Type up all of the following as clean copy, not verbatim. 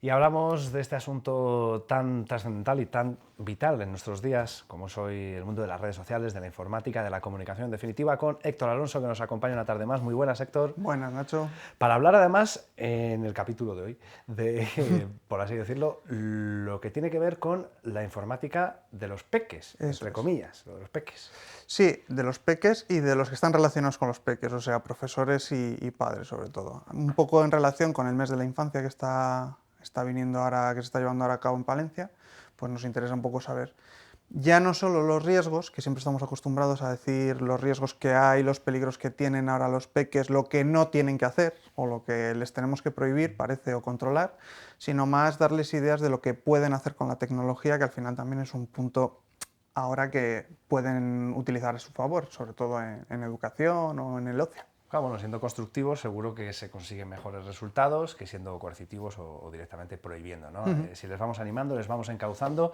Y hablamos de este asunto tan trascendental y tan vital en nuestros días, como es hoy el mundo de las redes sociales, de la informática, de la comunicación, en definitiva, con Héctor Alonso, que nos acompaña una tarde más. Muy buenas, Héctor. Buenas, Nacho. Para hablar, además, en el capítulo de hoy, de, por así decirlo, lo que tiene que ver con la informática de los peques, Eso entre es. comillas, lo de los peques. Sí, de los peques y de los que están relacionados con los peques, o sea, profesores y padres sobre todo. Un poco en relación con el mes de la infancia que está viniendo ahora, que se está llevando ahora a cabo en Palencia, pues nos interesa un poco saber ya no solo los riesgos, que siempre estamos acostumbrados a decir los riesgos que hay, los peligros que tienen ahora los peques, lo que no tienen que hacer o lo que les tenemos que prohibir, parece, o controlar, sino más darles ideas de lo que pueden hacer con la tecnología, que al final también es un punto ahora que pueden utilizar a su favor, sobre todo en educación o en el ocio. Claro, bueno, siendo constructivos seguro que se consiguen mejores resultados que siendo coercitivos o directamente prohibiendo, ¿no? Si les vamos animando, les vamos encauzando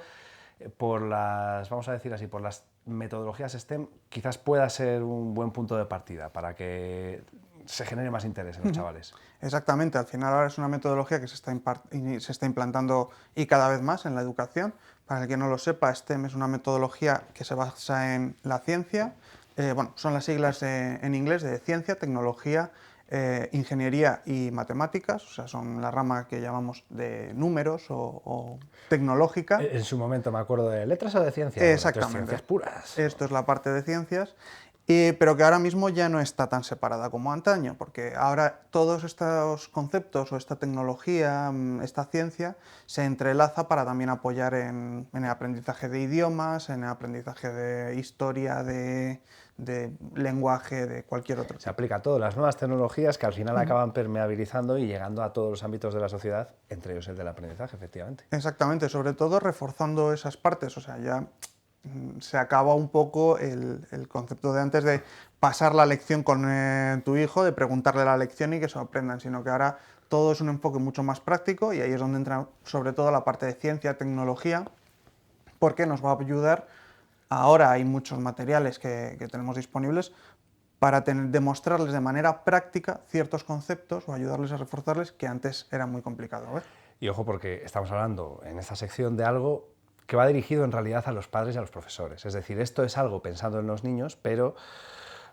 por las, vamos a decir así, por las metodologías STEM, quizás pueda ser un buen punto de partida para que se genere más interés en los chavales. Exactamente, al final ahora es una metodología que se está implantando y cada vez más en la educación. Para el que no lo sepa, STEM es una metodología que se basa en la ciencia, bueno, son las siglas en inglés de ciencia, tecnología, ingeniería y matemáticas, o sea, son la rama que llamamos de números o tecnológica. En su momento me acuerdo de letras o de ciencias, bueno, entonces Exactamente. ciencias puras. Esto es la parte de ciencias, pero que ahora mismo ya no está tan separada como antaño, porque ahora todos estos conceptos o esta tecnología, esta ciencia, se entrelaza para también apoyar en el aprendizaje de idiomas, en el aprendizaje de historia, de lenguaje, de cualquier otro Se tipo. aplica a todas las nuevas tecnologías que al final acaban permeabilizando y llegando a todos los ámbitos de la sociedad, entre ellos el del aprendizaje, efectivamente. Exactamente, sobre todo reforzando esas partes, o sea, ya se acaba un poco el concepto de antes de pasar la lección con tu hijo, de preguntarle la lección y que se lo aprendan, sino que ahora todo es un enfoque mucho más práctico y ahí es donde entra sobre todo la parte de ciencia, tecnología, porque nos va a ayudar. Ahora hay muchos materiales que tenemos disponibles para demostrarles de manera práctica ciertos conceptos o ayudarles a reforzarles que antes era muy complicado ver. Y ojo, porque estamos hablando en esta sección de algo que va dirigido en realidad a los padres y a los profesores. Es decir, esto es algo pensado en los niños, pero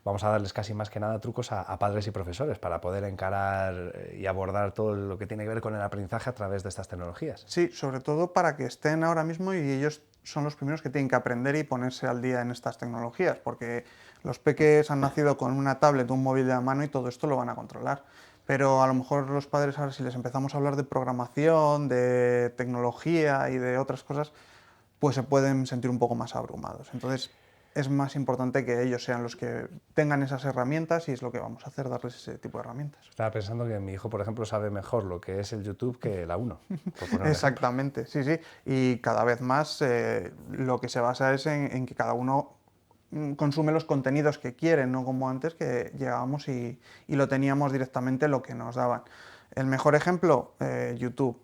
vamos a darles casi más que nada trucos a padres y profesores para poder encarar y abordar todo lo que tiene que ver con el aprendizaje a través de estas tecnologías. Sí, sobre todo para que estén ahora mismo y ellos son los primeros que tienen que aprender y ponerse al día en estas tecnologías, porque los peques han nacido con una tablet, un móvil de la mano y todo esto lo van a controlar. Pero a lo mejor los padres ahora si les empezamos a hablar de programación, de tecnología y de otras cosas, pues se pueden sentir un poco más abrumados. Entonces es más importante que ellos sean los que tengan esas herramientas y es lo que vamos a hacer, darles ese tipo de herramientas. Estaba pensando que mi hijo, por ejemplo, sabe mejor lo que es el YouTube que la 1, por poner un ejemplo. Exactamente, sí, sí. Y cada vez más lo que se basa es en que cada uno consume los contenidos que quiere, no como antes que llegábamos y lo teníamos directamente lo que nos daban. El mejor ejemplo, YouTube.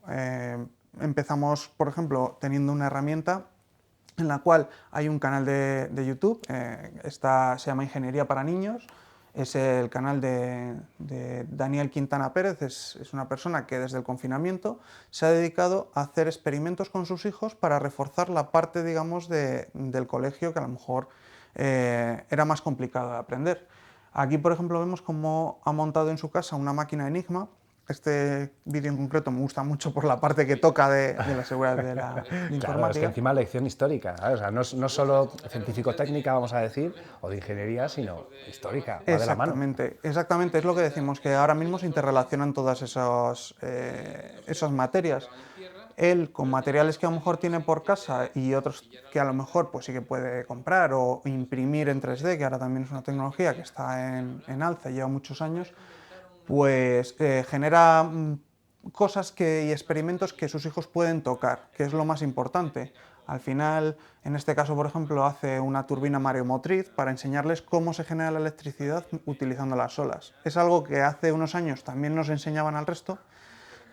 Empezamos, por ejemplo, teniendo una herramienta en la cual hay un canal de YouTube, se llama Ingeniería para Niños, es el canal de Daniel Quintana Pérez, es una persona que desde el confinamiento se ha dedicado a hacer experimentos con sus hijos para reforzar la parte, digamos, del colegio que a lo mejor era más complicado de aprender. Aquí, por ejemplo, vemos cómo ha montado en su casa una máquina Enigma. Este vídeo en concreto me gusta mucho por la parte que toca de la seguridad de Claro, es que informática. encima lección histórica, ¿sabes? O sea, no solo científico-técnica, vamos a decir, o de ingeniería, sino histórica, va de la mano. Exactamente, exactamente, es lo que decimos, que ahora mismo se interrelacionan todas esas materias. Él con materiales que a lo mejor tiene por casa y otros que a lo mejor pues sí que puede comprar o imprimir en 3D, que ahora también es una tecnología que está en alza, lleva muchos años, pues genera cosas y experimentos que sus hijos pueden tocar, que es lo más importante. Al final, en este caso, por ejemplo, hace una turbina mareomotriz para enseñarles cómo se genera la electricidad utilizando las olas. Es algo que hace unos años también nos enseñaban al resto,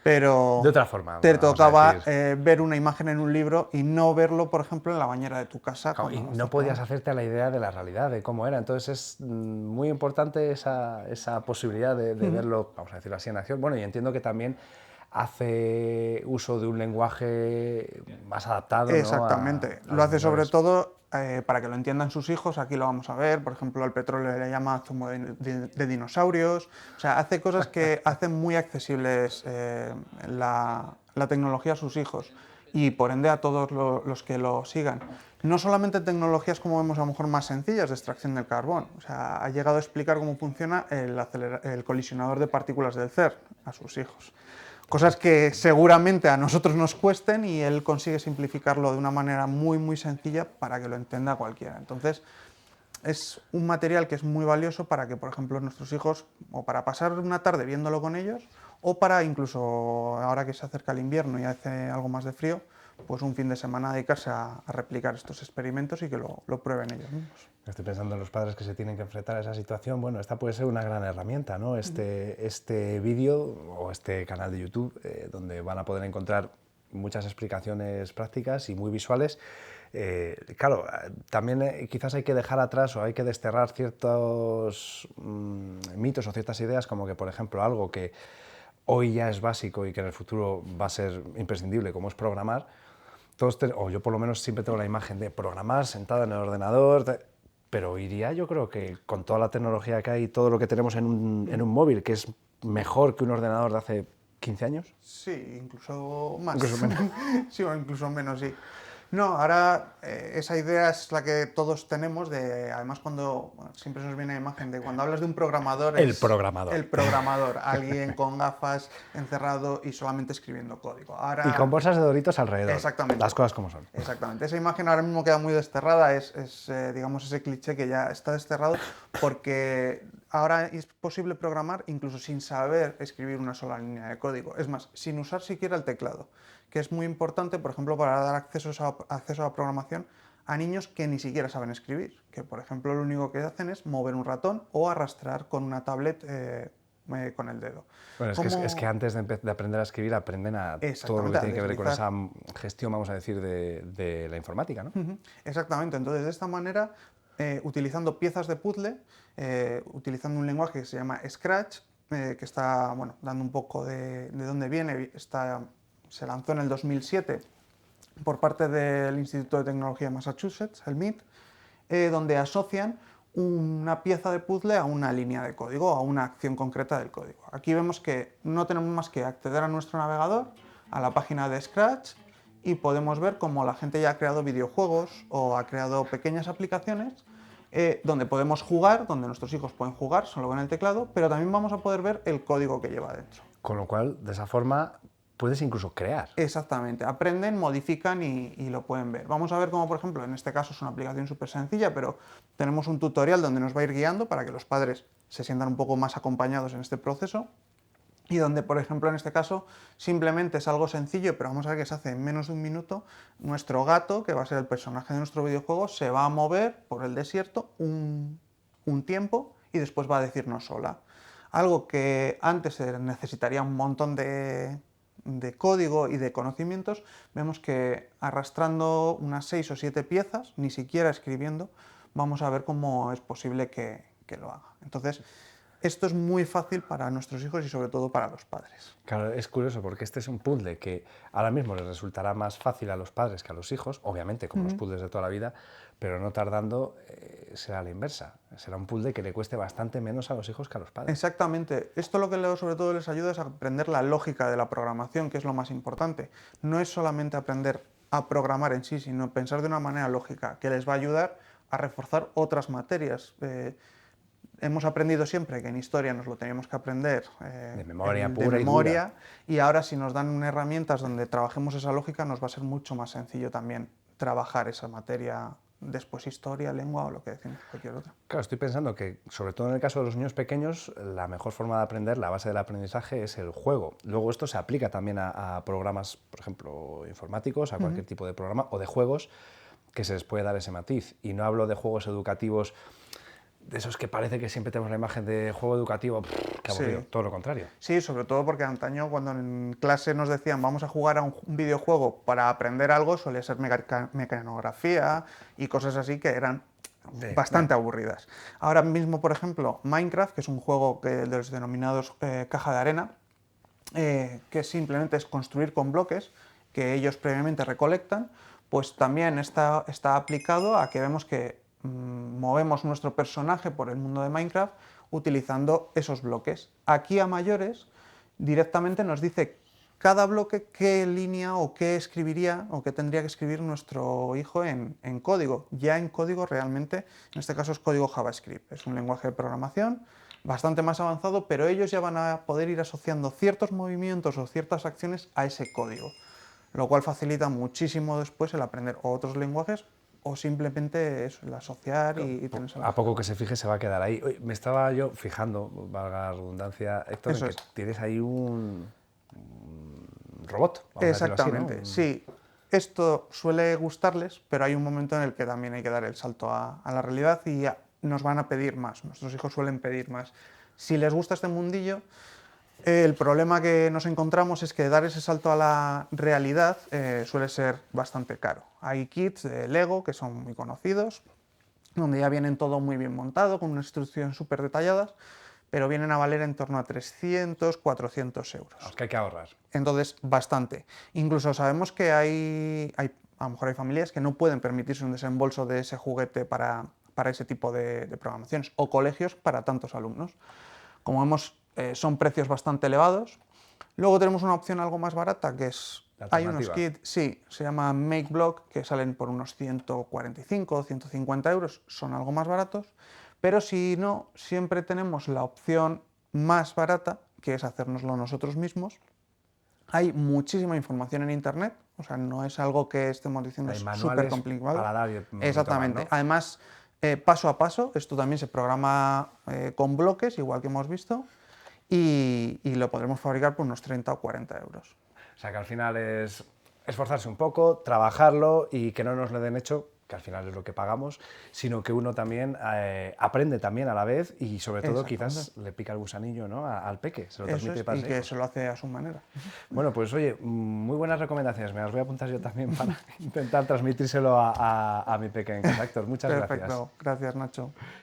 De pero otra forma, te vamos a tocaba decir. ver una imagen en un libro y no verlo, por ejemplo, en la bañera de tu casa Claro, y cuando no estás podías probando. hacerte a la idea de la realidad, de cómo era. Entonces es muy importante esa posibilidad de verlo, vamos a decirlo así, en acción. Bueno, y entiendo que también hace uso de un lenguaje más adaptado, ¿no? Exactamente. a Lo los hace sobre menores. todo para que lo entiendan sus hijos. Aquí lo vamos a ver. Por ejemplo, al petróleo le llama zumo de dinosaurios. O sea, hace cosas que hacen muy accesibles la tecnología a sus hijos y por ende a todos los que lo sigan. No solamente tecnologías como vemos a lo mejor más sencillas de extracción del carbón. O sea, ha llegado a explicar cómo funciona el colisionador de partículas del CERN a sus hijos. Cosas que seguramente a nosotros nos cuesten y él consigue simplificarlo de una manera muy, muy sencilla para que lo entienda cualquiera. Entonces, es un material que es muy valioso para que, por ejemplo, nuestros hijos, o para pasar una tarde viéndolo con ellos, o para incluso ahora que se acerca el invierno y hace algo más de frío, pues un fin de semana dedicarse a replicar estos experimentos y que lo prueben ellos mismos. Estoy pensando en los padres que se tienen que enfrentar a esa situación. Bueno, esta puede ser una gran herramienta, ¿no? Este vídeo o este canal de YouTube donde van a poder encontrar muchas explicaciones prácticas y muy visuales. Claro, también quizás hay que dejar atrás o hay que desterrar ciertos mitos o ciertas ideas, como que, por ejemplo, algo que hoy ya es básico y que en el futuro va a ser imprescindible, como es programar. O yo por lo menos siempre tengo la imagen de programar sentado en el ordenador, pero hoy día yo creo que con toda la tecnología que hay y todo lo que tenemos en un móvil, que es mejor que un ordenador de hace 15 años, Sí, incluso más. incluso menos. Sí, o incluso menos, sí. No, ahora esa idea es la que todos tenemos de, además cuando bueno, siempre se nos viene la imagen de cuando hablas de un programador El es programador. el programador, alguien con gafas, encerrado y solamente escribiendo código. Y con Ahora, bolsas de Doritos alrededor. exactamente. Las cosas como son. Exactamente. Esa imagen ahora mismo queda muy desterrada, digamos ese cliché que ya está desterrado porque ahora es posible programar incluso sin saber escribir una sola línea de código. Es más, sin usar siquiera el teclado, que es muy importante, por ejemplo, para dar acceso a la programación a niños que ni siquiera saben escribir, que por ejemplo lo único que hacen es mover un ratón o arrastrar con una tablet con el dedo. Bueno, es que antes de aprender a escribir aprenden a todo lo que Exactamente, a tiene que ver con esa deslizar. gestión, vamos a decir, de la informática, ¿no? Ujú, exactamente, entonces de esta manera, utilizando piezas de puzzle, utilizando un lenguaje que se llama Scratch, que está bueno, dando un poco de dónde viene, se lanzó en el 2007 por parte del Instituto de Tecnología de Massachusetts, el MIT, donde asocian una pieza de puzzle a una línea de código, a una acción concreta del código. Aquí vemos que no tenemos más que acceder a nuestro navegador, a la página de Scratch, y podemos ver cómo la gente ya ha creado videojuegos o ha creado pequeñas aplicaciones donde podemos jugar, donde nuestros hijos pueden jugar solo con el teclado, pero también vamos a poder ver el código que lleva dentro. Con lo cual, de esa forma, puedes incluso crear. Exactamente, aprenden, modifican y lo pueden ver. Vamos a ver cómo, por ejemplo, en este caso es una aplicación súper sencilla, pero tenemos un tutorial donde nos va a ir guiando para que los padres se sientan un poco más acompañados en este proceso y donde, por ejemplo, en este caso simplemente es algo sencillo, pero vamos a ver que se hace en menos de un minuto. Nuestro gato, que va a ser el personaje de nuestro videojuego, se va a mover por el desierto un tiempo y después va a decirnos hola. Algo que antes se necesitaría un montón de código y de conocimientos, vemos que arrastrando unas 6 o 7 piezas, ni siquiera escribiendo, vamos a ver cómo es posible que lo haga. Entonces, esto es muy fácil para nuestros hijos y sobre todo para los padres. Claro, es curioso porque este es un puzzle que ahora mismo les resultará más fácil a los padres que a los hijos, obviamente como los puzzles de toda la vida, pero no tardando será la inversa. Será un puzzle que le cueste bastante menos a los hijos que a los padres. Exactamente. Esto lo que sobre todo les ayuda es a aprender la lógica de la programación, que es lo más importante. No es solamente aprender a programar en sí, sino pensar de una manera lógica, que les va a ayudar a reforzar otras materias. Hemos aprendido siempre que en historia nos lo teníamos que aprender De memoria de pura y memoria, dura. y ahora si nos dan herramientas donde trabajemos esa lógica nos va a ser mucho más sencillo también trabajar esa materia, después historia, lengua o lo que decimos, cualquier otra. Claro, estoy pensando que, sobre todo en el caso de los niños pequeños, la mejor forma de aprender, la base del aprendizaje es el juego. Luego esto se aplica también a programas, por ejemplo, informáticos, a cualquier tipo de programa o de juegos que se les puede dar ese matiz. Y no hablo de juegos educativos de esos que parece que siempre tenemos la imagen de juego educativo, que aburrido, Sí. todo lo contrario. Sí, sobre todo porque antaño cuando en clase nos decían vamos a jugar a un videojuego para aprender algo, solía ser mecanografía y cosas así que eran bastante aburridas. Ahora mismo, por ejemplo, Minecraft, que es un juego de los denominados caja de arena, que simplemente es construir con bloques que ellos previamente recolectan, pues también está aplicado a que vemos que movemos nuestro personaje por el mundo de Minecraft utilizando esos bloques. Aquí a mayores directamente nos dice cada bloque qué línea o qué escribiría o qué tendría que escribir nuestro hijo en código, ya en código realmente, en este caso es código JavaScript, es un lenguaje de programación bastante más avanzado, pero ellos ya van a poder ir asociando ciertos movimientos o ciertas acciones a ese código, lo cual facilita muchísimo después el aprender otros lenguajes o simplemente eso, el asociar y tener esa A poco que se fije se va a quedar ahí. Oye, me estaba yo fijando, valga la redundancia, Héctor, Eso en que es. tienes ahí un robot, vamos a decirlo así, ¿no? Exactamente, sí. Esto suele gustarles, pero hay un momento en el que también hay que dar el salto a la realidad y nos van a pedir más. Nuestros hijos suelen pedir más. Si les gusta este mundillo, el problema que nos encontramos es que dar ese salto a la realidad suele ser bastante caro. Hay kits de Lego que son muy conocidos, donde ya vienen todo muy bien montado, con unas instrucciones súper detalladas, pero vienen a valer en torno a 300, 400 euros. Es que hay que ahorrar. Entonces, bastante. Incluso sabemos que a lo mejor hay familias que no pueden permitirse un desembolso de ese juguete para ese tipo de programaciones, o colegios para tantos alumnos. Como vemos, son precios bastante elevados. Luego tenemos una opción algo más barata, que es... Hay unos kits, sí, se llama MakeBlock, que salen por unos 145 o 150 euros, son algo más baratos, pero si no, siempre tenemos la opción más barata, que es hacérnoslo nosotros mismos. Hay muchísima información en Internet, o sea, no es algo que estemos diciendo Hay súper manuales complicado. para dar y un poquito Exactamente. más, ¿no? Además, paso a paso, esto también se programa con bloques, igual que hemos visto, y lo podremos fabricar por unos 30 o 40 euros. O sea, que al final es esforzarse un poco, trabajarlo y que no nos lo den hecho, que al final es lo que pagamos, sino que uno también aprende también a la vez y sobre todo quizás le pica el gusanillo, ¿no? al peque, se lo transmite para y que se lo hace a su manera. Bueno, pues oye, muy buenas recomendaciones, me las voy a apuntar yo también para intentar transmitírselo a mi peque en casa. Héctor, muchas gracias. Perfecto, gracias Nacho.